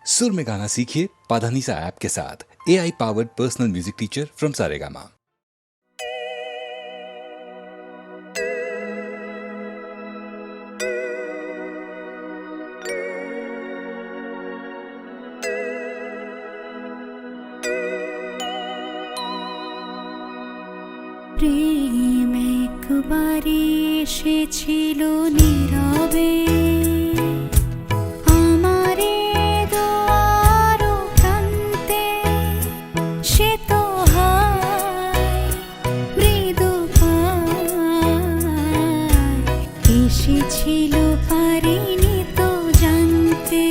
सुर में गाना सीखिए पाधानीसा ऐप के साथ। AI powered personal music teacher from Saregama. প্রেম একবারে এসেছিল নীরবে আমারে দুয়ার প্রান্তে, সে তো হয় মৃদু পায় এসেছিল পারিনি তো জানতে।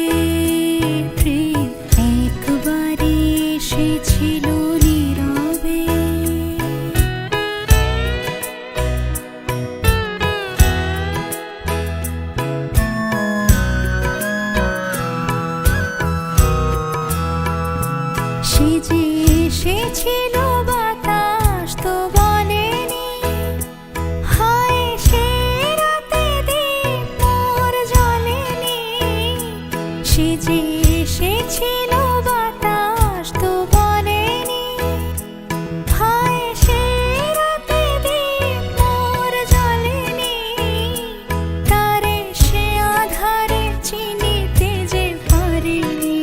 প্রেম একবারে এসেছিল নীরবে। সে যে এসেছিল বাতাস তো বলেনি, হায় সে রাতে দিন মোর জ্বলেনি। সে যে এসেছিল বাতাস তো বলেনি, হায় সে রাতে দিন মোর জ্বলেনি। তারে সে আধারে চিনিতে যে পারিনি,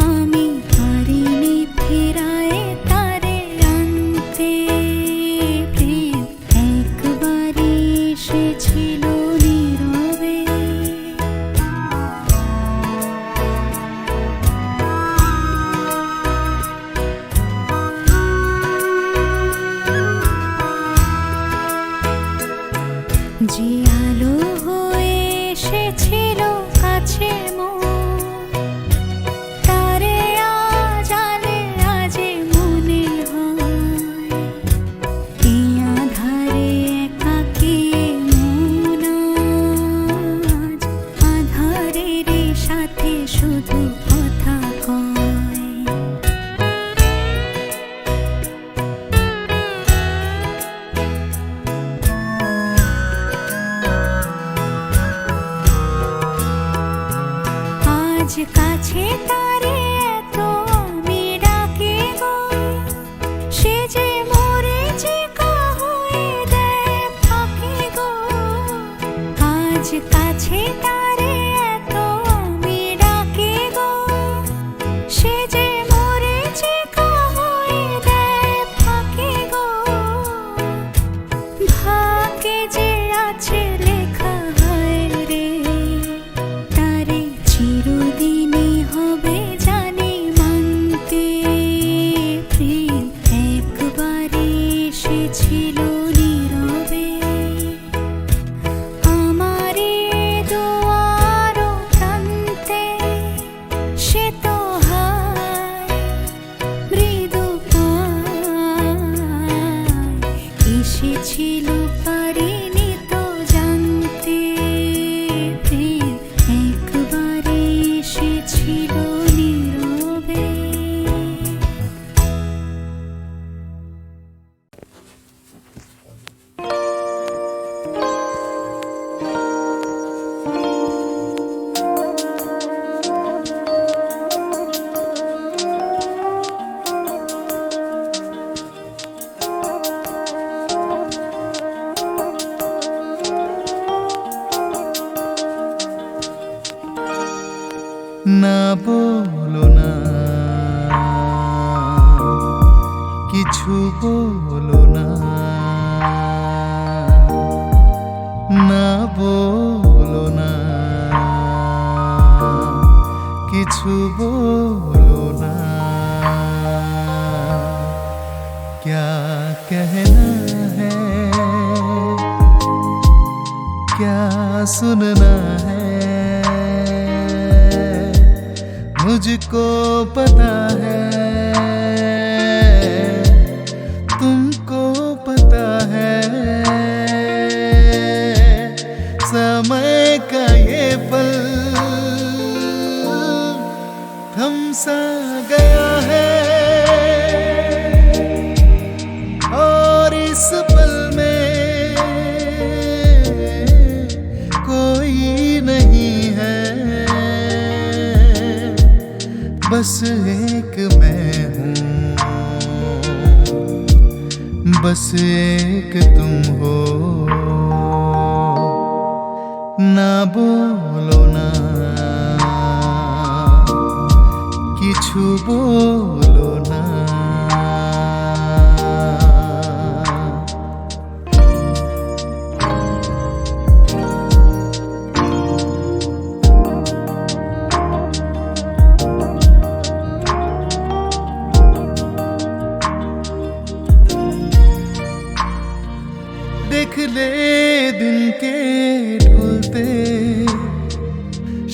আমি পারিনি ফেরায় তারে আনতে। প্রেম একবারে এসেছিল নীরবে। যে আলো হয়ে এসেছিল কাছে মোর, তারে আজ আলে আজে মনে হয়। এই আধারে একাকী মন আজ আধারের সাথে শুধু কথা কয়। আজ কাছে তারে এত আমি ডাকি গো, সে যে মোরে চিকা হয়ে দেয় ফাঁকি গো। আজ কাছে তারে এত আমি ডাকি গো, সে যে মোরে চিকা হয়ে দেয় ফাঁকি গো। ভাগ্যে যে আছে লেখা হয় রে, তারে চিরদিনই হবে জানি মানতে। প্রেম একবারে এসেছিল নীরবে আমারে দুয়ার প্রান্তে, সে তো হয় মৃদু পায় এসেছিল পারিনি তো জানতে। প্রেম একবারে এসেছিল নীরবে। না বলো না কিছু বলো না, না বলো না কিছু বলো না। क्या कहना है, क्या सुनना है, मुझको पता है, तुमको पता है। समय का ये पल थम सा गया है, और इस पल में कोई नहीं है। बस एक मैं हूँ, बस एक तुम हो। ना बोलो ना किछु बोलो ना। देख ले दिन के ঢুলতে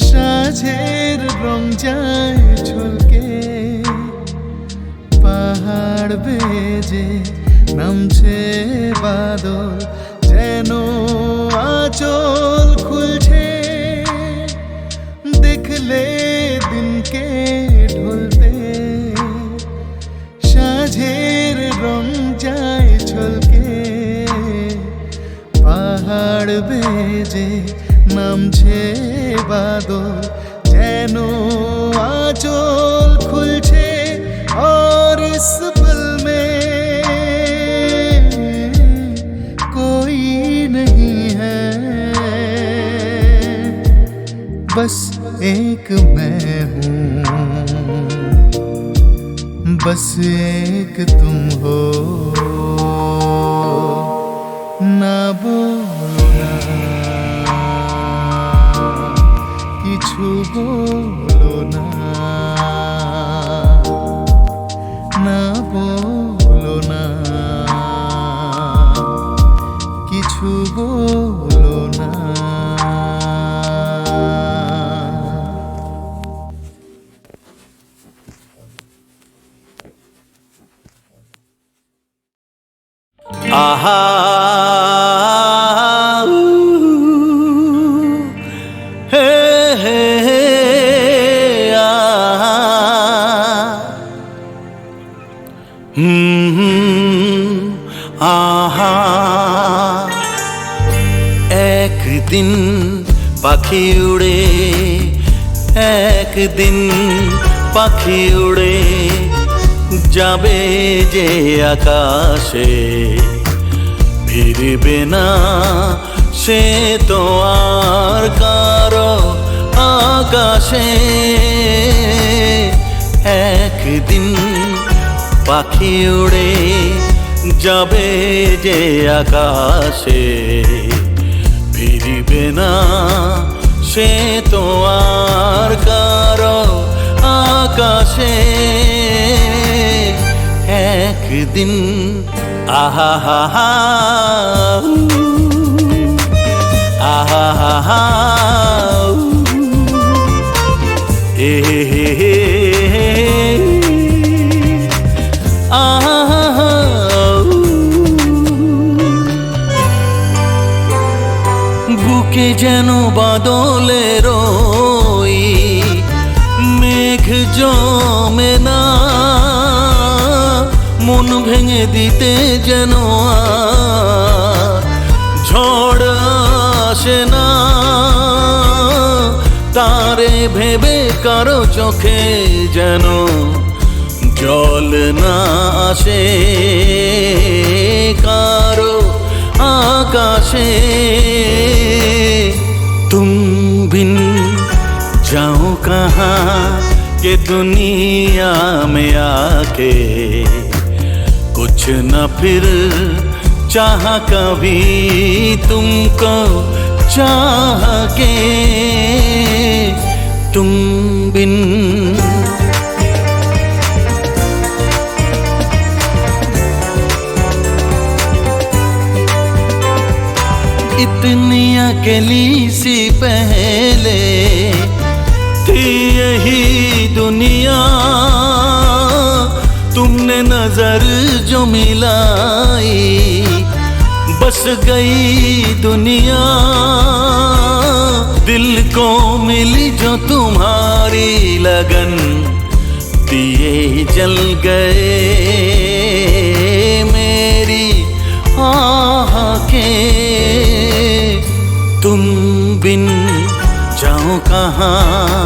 সাঁঝের রং যায় ঝলকে। পাহাড় বেজে নামছে বাদল, যেন আঁচল খুলছে। দেখলে দিনকে ঢলতে সাঁঝের রং যায় ঝলকে। পাহাড় বেজে নামছে বাদল, যেন আঁচল খুলছে। और इस पल में कोई नहीं है, बस एक मैं हूँ, बस एक तुम हो। ना बोलो ना किछु बोलो ना। ना बोलो ना किछु बोलो ना। आहा हे हे हे आहा आहा। একদিন পাখি উড়ে, একদিন পাখি উড়ে যাবে যে আকাশে। ফিরবে না সে তো আর কারো আকাশে। একদিন পাখি উড়ে যাবে যে আকাশে। ফিরবে না সে তো আর কারো আকাশে। একদিন আহা হা হা আহা হা হা এ হে হে আহা। বুকে যেন বাদলের ওই মেঘ জমে না, মন ভেঙে দিতে যেন ঝড় আসে না। তারে ভেবে কারো চোখে যেন জল না আসে, কারো आकाशे। तुम बिन जाओ कहाँ के दुनिया में आके। कुछ न फिर चाह कभी तुमको चाह के। तुम बिन इतनी अकेली सी पहले थी यही दुनिया। तुमने नजर जो मिलाई बस गई दुनिया। दिल को मिली जो तुम्हारी लगन, दिए जल गए मेरी आह के। तुम बिन जाओ कहाँ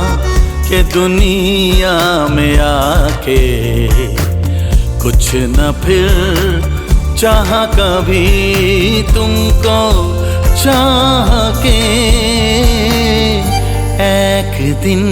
के दुनिया में आके कुछ न फिर चाह कभी तुमको चाह के एक दिन।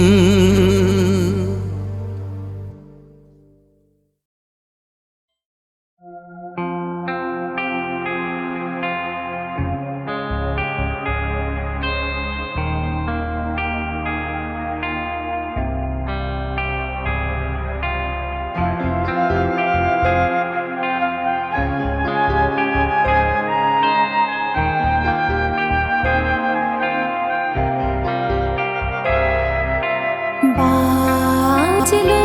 বাজলো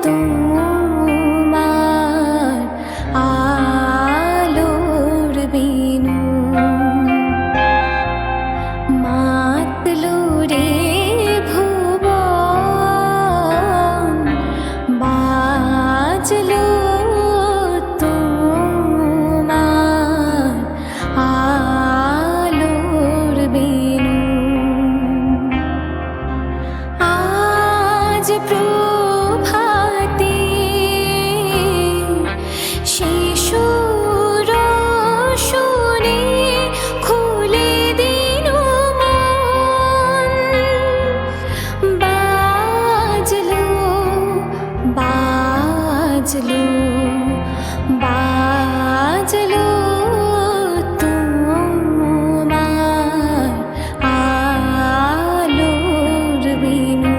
তোমার আলোর বিনু, মাতলো রে ভুবন, বাজলো তোমার আলোর বিনু। আজ প্রভাতে শিশুর শুনে খুলে দিল মন, বাজলো বাজলো বাজলো তোমার আলোর বিনু।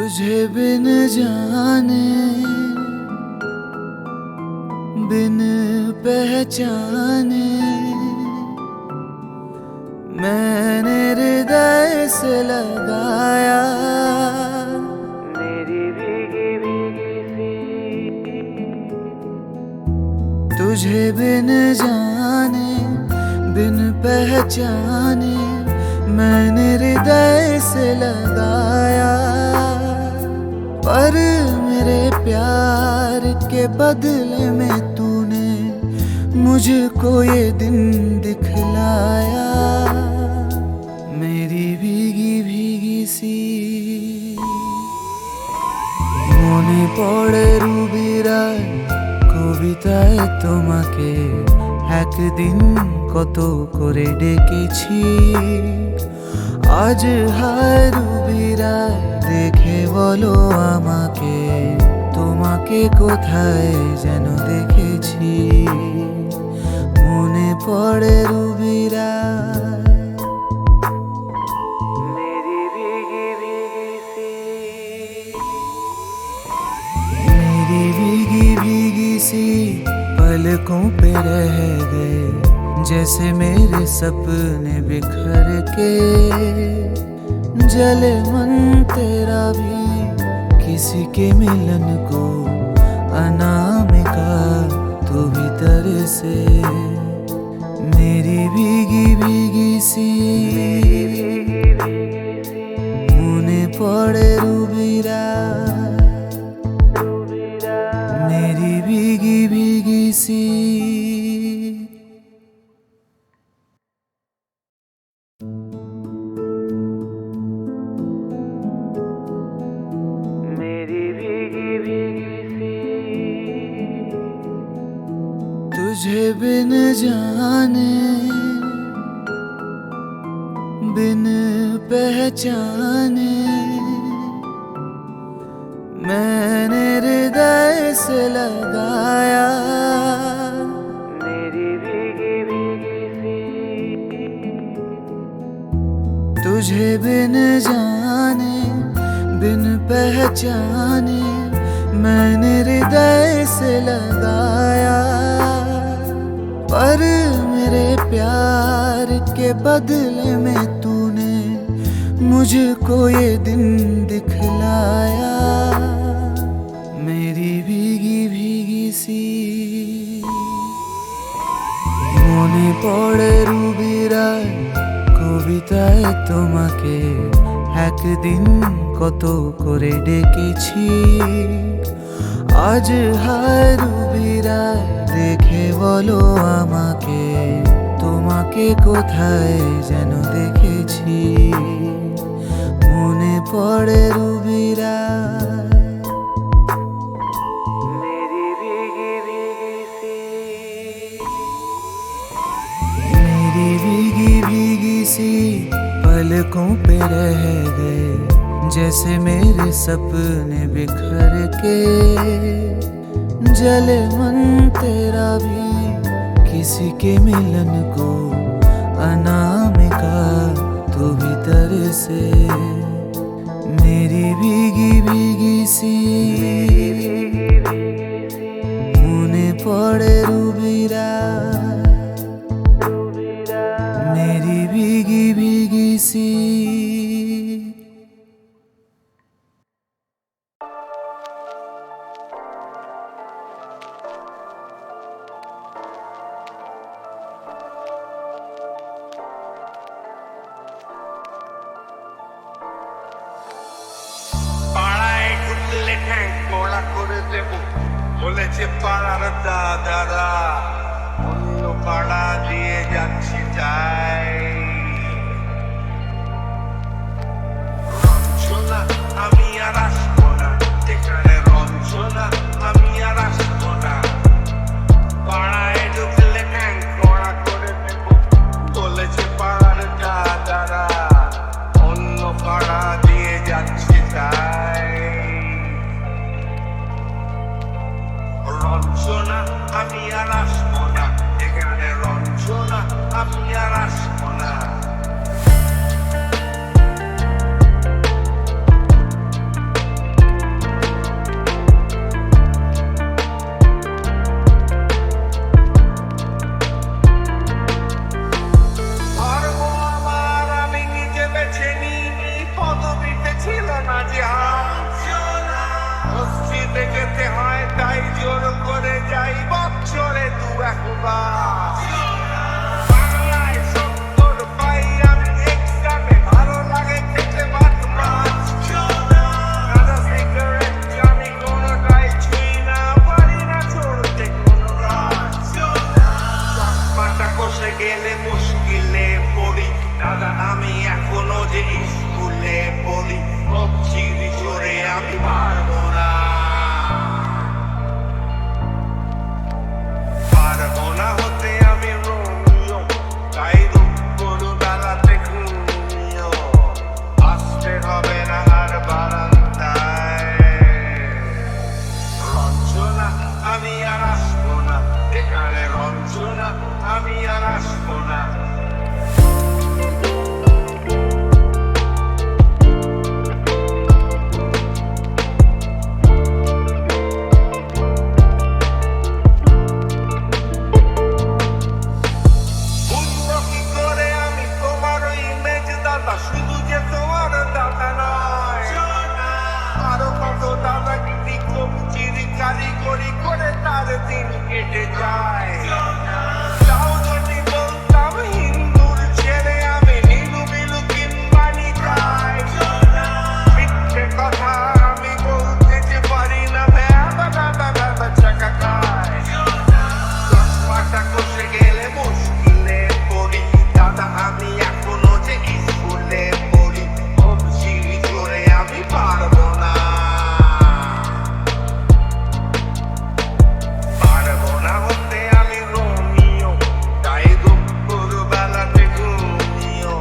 तुझे बिन जाने बिन पहचाने मैंने हृदय से लगाया मेरी भीगी भीगी सी तुझे बिन जाने बिन पहचाने मैंने हृदय से लगाया पर मेरे प्यार के बदले में तूने मुझको ये दिन दिखलाया मेरी भीगी भीगी सी মনে পড়ে রুবিরায় কবিতায় তোমাকে একদিন কত করে ডেকেছি আজ হায় রুবিরায় দেখে বলো আমাকে তোমাকে কোথায় যেন দেখেছি মনে পড়ে রুবিরায় मेरी भीगी भीगी सी मेरी भीगी भीगी सी पलकों पे रह गए जैसे मेरे सपने बिखर के जले मन तेरा भी किसी के मिलन को अनामिका तू भीतर से मेरी भीगी भीगी सी মনে পড়ে রুবিরা मेरी भीगी भीगी सी मेरी भीगी भीगी सी तुझे बिन जाने बिन पहचाने मैंने हृदय से लगाया मेरी भीगी भीगी सी तुझे बिन जाने बिन पहचाने मैंने हृदय से लगाया पर मेरे प्यार के बदले में तूने मुझको ये दिन दिखलाया मेरी भीगी भीगी सी মনে পড়ে রুবিরায় কবিতায় তোমাকে একদিন কত করে ডেকেছি আজ হায় রুবিরায় দেখে বলো আমাকে তোমাকে কোথায় যেন দেখেছি মনে পড়ে রুবিরায় मेरी भीगी भीगी सी मेरी भीगी भीगी सी पलकों पे रह गए जैसे मेरे सपने बिखर के जले मन तेरा भी किसी के मिलन को अनामिका तू भीतर से मेरी भीगी भीगी सी মনে পড়ে রুবিরা मेरी भीगी भीगी सी পাড়ায় ঢুকলে ঠ্যাং কড়া করে দেব বলেছে পাড়ার দাদারা অন্য পাড়া দিয়ে যাচ্ছি যাই রঞ্জনা আমি আর আসবো না এখানে রঞ্জনা আমি আর আসবো না পাড়ায় ঢুকলে ঠ্যাং কড়া করে দেব বলেছে পাড়ার দাদারা অন্য পাড়া দিয়ে যাচ্ছি তাই রঞ্জনা আমি আর আসবো না এখানে রঞ্জনা আমি আর আসবো যাই বছরে দু একবার বাংলায় সত্তর পাই আমি এক্সামে ভালো লাগে খেতে ভাত মাছ গাঁজা সিগারেট আমি কোনোটাই ছুঁই না পারি না চলতে কোনো রাত চশমাটা কষে গেলে মুশকিলে পড়ি দাদা আমি এখনো যে স্কুলে পড়ি চিড়ি চড়ে আমি পারবো না হতে আমি রোমিও তাই দুপুর বেলাতে ঘুমিও আসতে হবে না আর বারান্দায় রঞ্জনা আমি আর আসবো না এখানে রঞ্জনা আমি আর আসবো না শুধু যে তোমার দাদা নয় আরো কত দাদা চিরি কারিগরি করে তার দিন কেটে যায় তাও যদি বলতাম হিন্দুর ছেলে আমি নীলু বিলু কিংবানি যাই মিথ্যে কথা আমি বলতে যে পারি না ব্যাবা চাকা খায় চশমাটা কষে গেলে মুশকিলে পড়ি দাদা আমি এখনো যে স্কুলে পড়ি চিড়ি চড়ে আমি পারবো না হতে আমি রোমিও তাই দুপুর বেলাতে ঘুমিও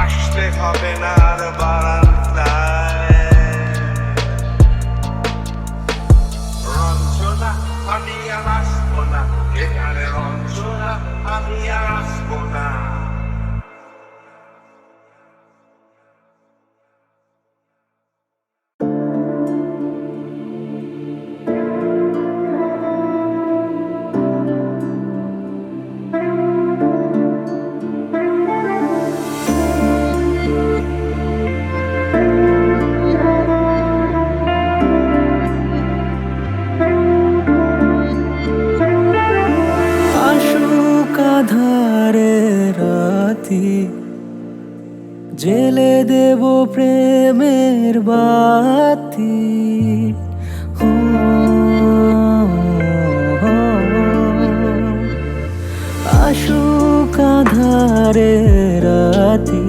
আসতে হবে না আর বারান্দায় রঞ্জনা আমি আর আসবো না এখানে রঞ্জনা আমি আর আসবো না আধারে রাতি জেলে দেব প্রেমের বাতি আশুক আধারে রাতি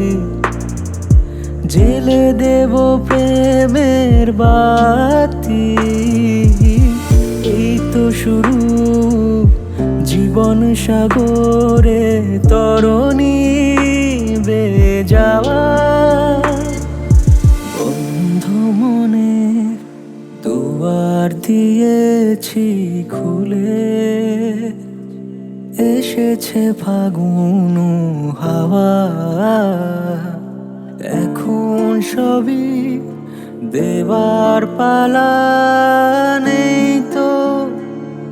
জেলে দেব প্রেমের বাতি এই তো শুরু জীবন সাগরে তরণী বেয়ে যাওয়া বন্ধ মনের দুয়ার দিয়েছি খুলে এসেছে ফাগুন হাওয়া এখন সবই দেবার পালা নেই তো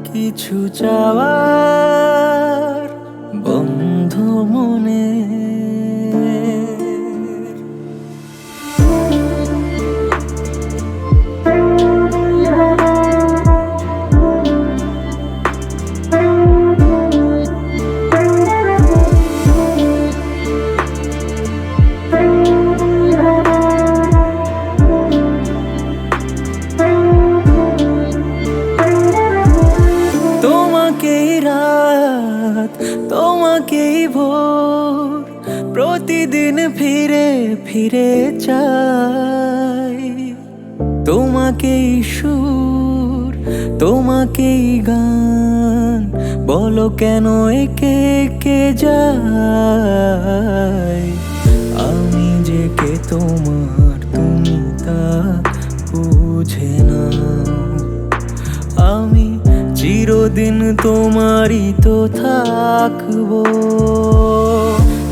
কিছু চাওয়ার বন্ধ মনে তোমাকেই ভোর প্রতিদিন ফিরে ফিরে চাই তোমাকেই সুর তোমাকেই গান বলো কেন একে কে যায় আমি যে কে তোমার তুমি তা বুঝে না আমি চিরদিন তোমারই তো থাকবো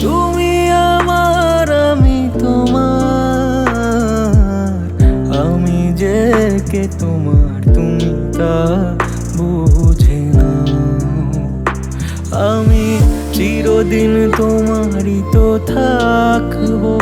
তুমি আমার আমি তোমার আমি যে কে তোমার তুমি তা বুঝে না আমি চিরদিন তোমারই তো থাকবো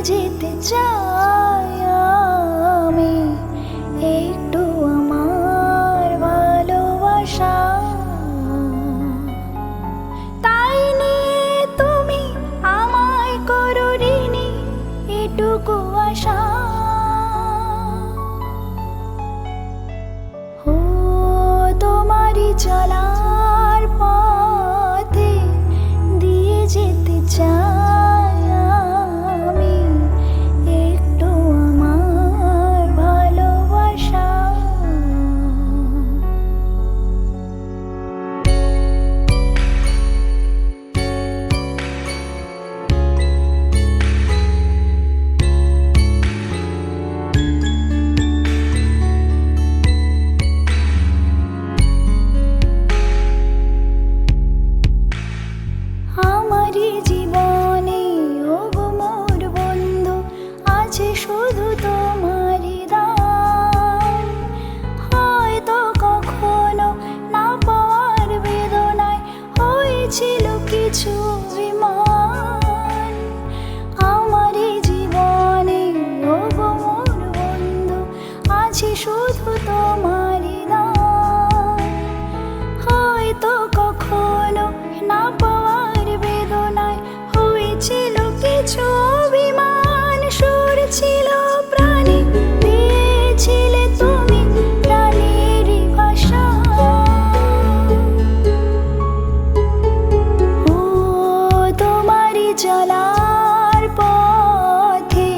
যেতে চাই আমি একটু আমার ভালোবাসা। তাই নিয়ে তুমি আমায় করো ঋণী এটুকু আশা। ও তোমারই চলার পথে দিয়ে যেতে চাই আমি একটু আমার ভালোবাসা। আমারই জীবনে ও গো মোর বন্ধু আছে শুধু তোমারই দান। হয়তো কখনো না পাওয়ার বেদনায় হয়েছিল কিছু অভিমান। আমারই জীবনে ও গো মোর বন্ধু আছে শুধু তোমারই দান। হয়তো কখনো না পাওয়ার বেদনায় হয়েছিল কিছু অভিমান। সুর ছিল প্রাণে দিয়েছিলে তুমি প্রাণেরই ভাষা। ও তোমারই চলার পথে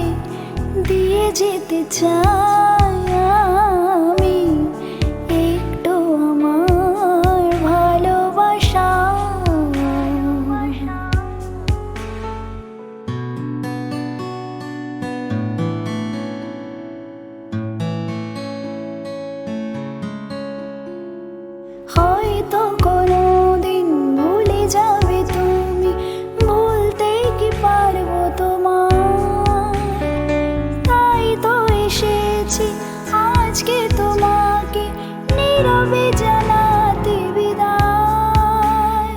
দিয়ে যেতে চাই আমি একটু আমার ভালোবাসা। হয়তো কোনোদিন ভুলে যাবে তুমি, ভুলতে কি পারবো তোমার। তাই তো এসেছি আজকে তোমাকে নীরবে জানাতে বিদায়।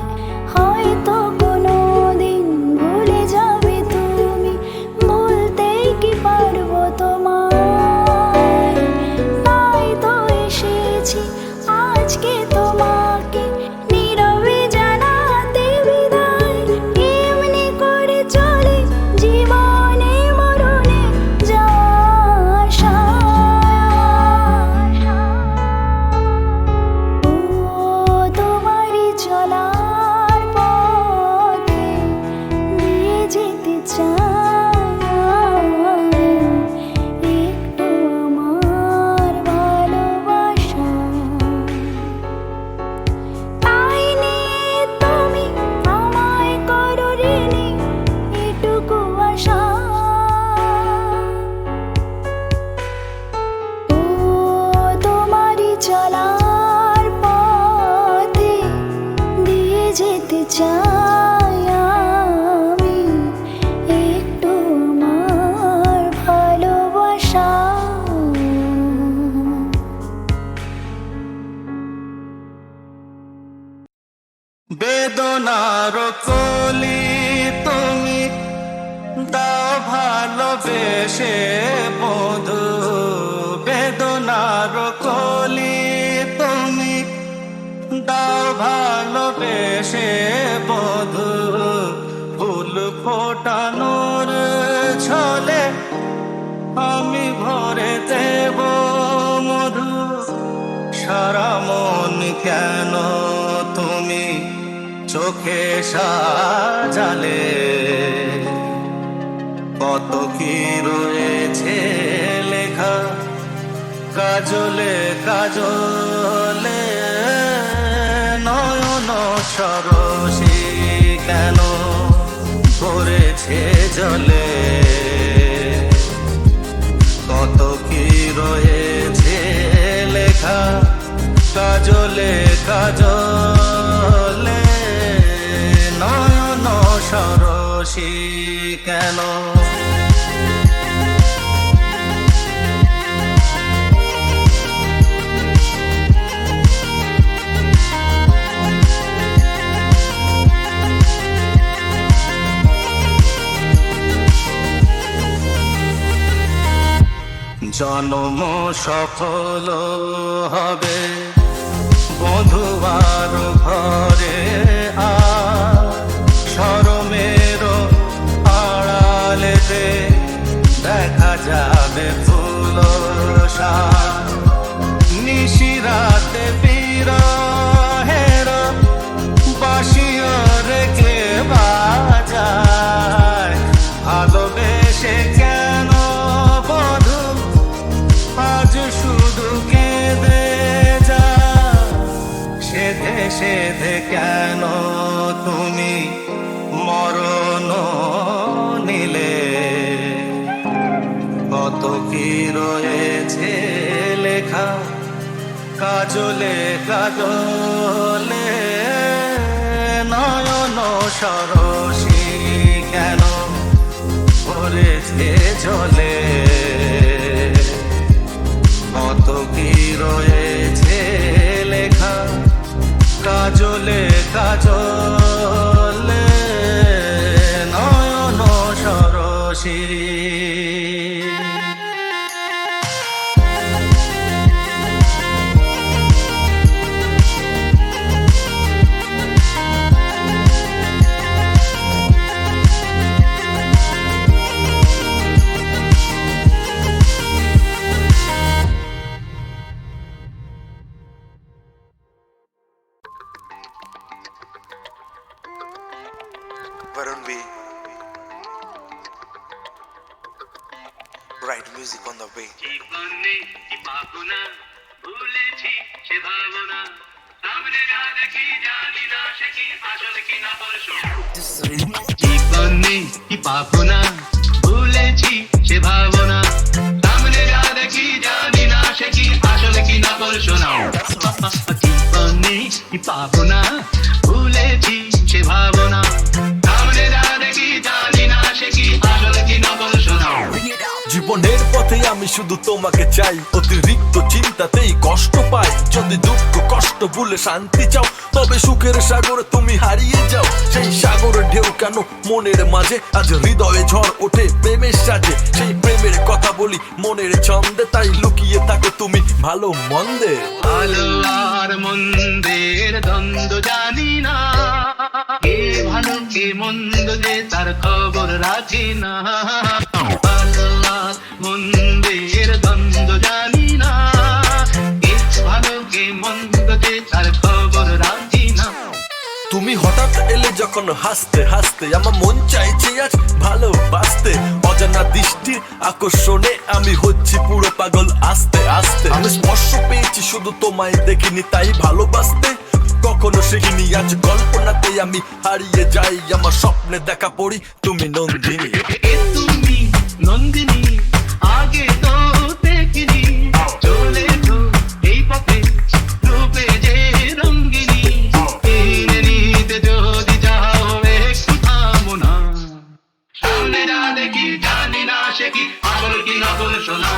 হয়তো কোনোদিন ভুলে যাবে তুমি, ভুলতে কি পারবো তোমার। তাই তো এসেছি আজকে তোমাকে নীরবে জানাতে বিদায়। এমনি করে চলে জীবনে মরণে যাওয়া আশা। ও তোমারই চলার পথে দিয়ে যেতে চাই আমি একটু আমার ভালোবাসা। তাই নিয়ে তুমি আমায় করো ঋণী এটুকু আশা। ও তোমারই চলার পথে দিয়ে যেতে চাই আমি একটু আমার ভালোবাসা। বেদনার কলি তুমি দাও ভালোবেসে বধু। বেদনার কলি তুমি দাও ভালোবেসে বধু। ফুল ফোটানোর ছলে আমি ভরে দেব মধু। সারা মন কেন তুমি চোখে সাজালে। কত কি রয়েছে লেখা কাজলে কাজলে। নয়ন সরসী কেন করেছে জলে। কত কি রয়েছে লেখা কাজলে কাজলে। নয়ন সরসী কেন। জন্ম সফল হবে বধুয়ার ঘরে শরমের আড়ালেতে দেখা যাবে ফুল নিশিরাতে বিরহের বাঁশিও রেখে বাজায় ভালোবেসে কেন বধূ আজ শুধু কেঁদে যা সেধে সেধে কেন তুমি মরণ নিলে কত কি রয়েছে লেখা কাজলে কাজলে নয়ন সরসী কেন পড়েছে জলে কত কি রয়েছে লেখা কাজলে কাজলে নয়ন Sarasi Varun B. Right music on the way. জীবনে কি পাবো না ভুলেছি সে ভাবনা সামনে যা দেখি জানি না সে কি আসল কি না পরশু জীবনে কি পাবো না ভুলেছি সে ভাবনা সামনে যা দেখি জানি না সে কি আসল কি না পরশু জীবনে কি পাবো না ভুলেছি সে ভাবনা সামনে যা দেখি জানি না সে কি আসল কি না পরশু জীবনের পথে আমি শুধু তোমাকে চাই অতিরিক্ত চিন্তাতেই কষ্ট পাই যদি দুঃখ কষ্ট ভুলে শান্তি চাও তবে সুখের সাগরে তুমি হারিয়ে যাও সেই সাগরের ঢেউ কেন মনের মাঝে আজ হৃদয়ে ঝড় ওঠে প্রেমের সাজে সেই প্রেমের কথা বলি মনের ছন্দে তাই লুকিয়ে থাকো তুমি ভালো মন্দে ভালো আর মন্দের দ্বন্দ্ব জানি না কে ভালো কে মন্দ যে তার খবর রাখি না ভালো আর মন্দের দ্বন্দ্ব জানি না কে ভালো কে মন্দ যে তার খবর রাখি না তুমি হঠাৎ এলে যখন হাসতে হাসতে আমার মন চাইছে আজ ভালোবাসতে অজানা দৃষ্টির আকর্ষণে আমি হচ্ছি পুরো পাগল আস্তে আস্তে আমি স্পর্শ পেয়েছি শুধু তোমায় দেখিনি তাই ভালোবাসতে কখনো শিখিনি আজ কল্পনাতে আমি হারিয়ে যাই আমার স্বপ্নে দেখা পড়ি তুমি নন্দিনী তুমি নন্দিনী আগে তো দেখিনি চলে তো এই পথে রূপে যে রঙ্গিনী কিনে নিতে যদি যাও একটু থামো না সামনে যা দেখি জানি না সে কি আসল কি নকল সোনা